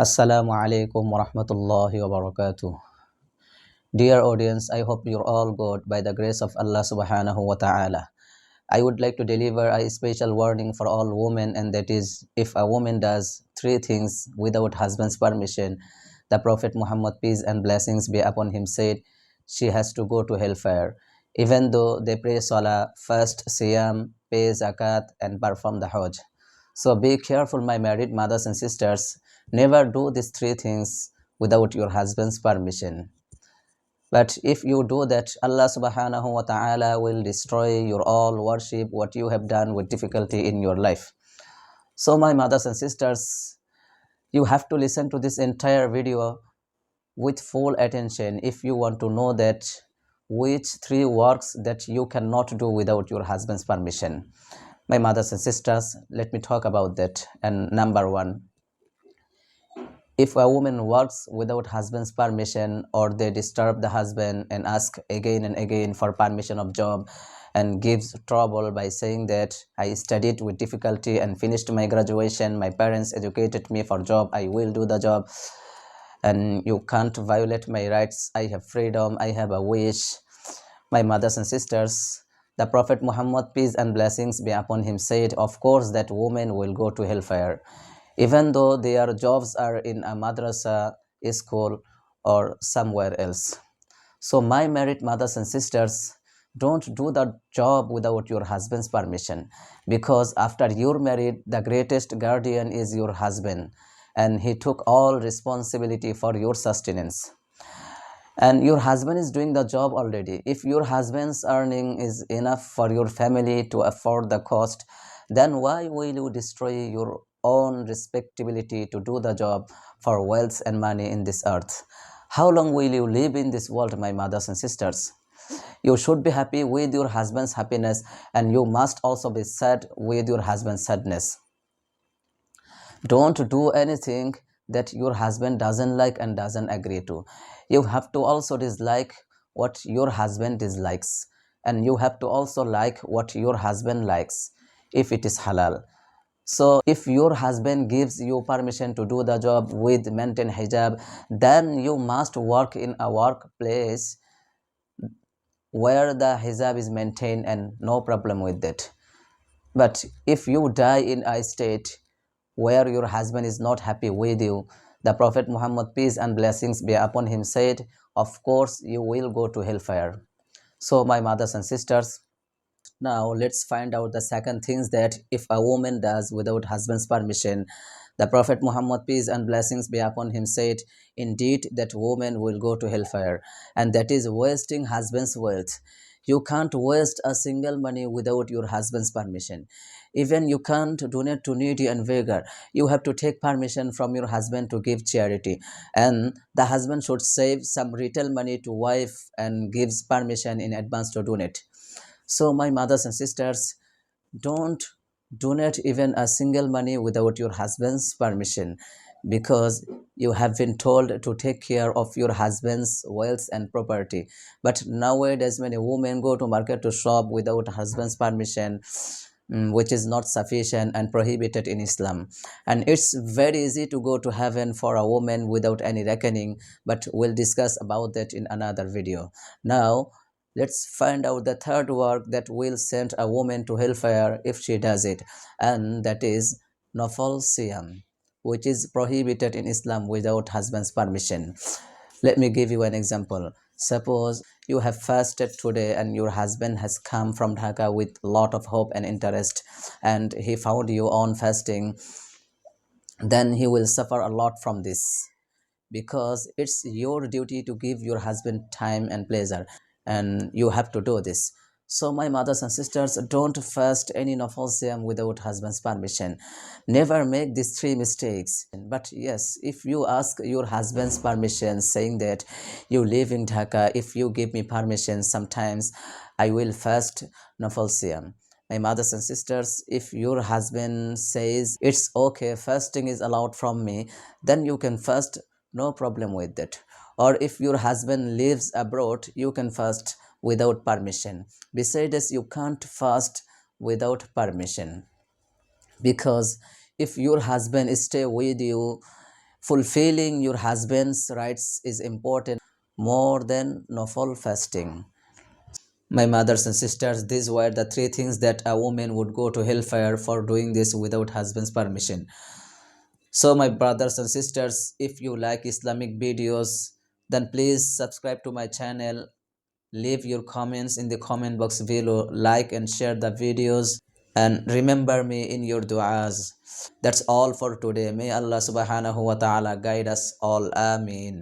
Assalamu alaikum wa rahmatullahi wa barakatuh. Dear audience, I hope you're all good by the grace of Allah subhanahu wa ta'ala. I would like to deliver a special warning for all women, and that is, if a woman does three things without husband's permission, the Prophet Muhammad, peace and blessings be upon him, said she has to go to hellfire, even though they pray salah, fast, siyam, pay zakat, and perform the hajj. So be careful, my married mothers and sisters. Never do these three things without your husband's permission. But if you do that, Allah subhanahu wa ta'ala will destroy your all worship, what you have done with difficulty in your life. So my mothers and sisters, you have to listen to this entire video with full attention if you want to know that which three works that you cannot do without your husband's permission. My mothers and sisters, let me talk about that. And number one, if a woman works without husband's permission, or they disturb the husband and ask again and again for permission of job and gives trouble by saying that I studied with difficulty and finished my graduation, my parents educated me for job, I will do the job, and you can't violate my rights, I have freedom, I have a wish. My mothers and sisters, the Prophet Muhammad, peace and blessings be upon him, said, of course that women will go to hellfire, even though their jobs are in a madrasa, school, or somewhere else. So my married mothers and sisters, don't do the job without your husband's permission, because after you're married, the greatest guardian is your husband, and he took all responsibility for your sustenance. And your husband is doing the job already. If your husband's earning is enough for your family to afford the cost, then why will you destroy your own respectability to do the job for wealth and money in this earth? How long will you live in this world, my mothers and sisters? You should be happy with your husband's happiness, and you must also be sad with your husband's sadness. Don't do anything that your husband doesn't like and doesn't agree to. You have to also dislike what your husband dislikes, and you have to also like what your husband likes, if it is halal. So if your husband gives you permission to do the job with maintain hijab, then you must work in a workplace where the hijab is maintained, and no problem with that. But if you die in a state where your husband is not happy with you, the Prophet Muhammad, peace and blessings be upon him, said, of course you will go to hellfire. So my mothers and sisters, now let's find out the second things that if a woman does without husband's permission, the Prophet Muhammad, peace and blessings be upon him, said, indeed that woman will go to hellfire, and that is wasting husband's wealth. You can't waste a single money without your husband's permission. Even you can't donate to needy and beggar. You have to take permission from your husband to give charity, and the husband should save some retail money to wife and gives permission in advance to donate. So my mothers and sisters, don't donate even a single money without your husband's permission, because you have been told to take care of your husband's wealth and property. But nowadays many women go to market to shop without husband's permission, which is not sufficient and prohibited in Islam. And it's very easy to go to heaven for a woman without any reckoning, but we'll discuss about that in another video. Now let's find out the third work that will send a woman to hellfire if she does it, and that is nafal siyam, which is prohibited in Islam without husband's permission. Let me give you an example. Suppose you have fasted today and your husband has come from Dhaka with lot of hope and interest, and he found you on fasting, then he will suffer a lot from this, because it's your duty to give your husband time and pleasure, and you have to do this. So my mothers and sisters, don't fast any nafal siyam without husband's permission. Never make these three mistakes. But yes, if you ask your husband's permission, saying that you live in Dhaka, if you give me permission, sometimes I will fast nafal siyam. My mothers and sisters, if your husband says it's okay, fasting is allowed from me, then you can fast, no problem with that. Or if your husband lives abroad, you can fast without permission. Besides, you can't fast without permission, because if your husband stay with you Fulfilling your husband's rights is important more than nafal fasting. My mothers and sisters, these were the three things that a woman would go to hellfire for doing this without husband's permission. So, my brothers and sisters, if you like Islamic videos, then please subscribe to my channel. Leave your comments in the comment box below, like and share the videos, and remember me in your du'as. That's all for today. May Allah subhanahu wa ta'ala guide us all. Ameen.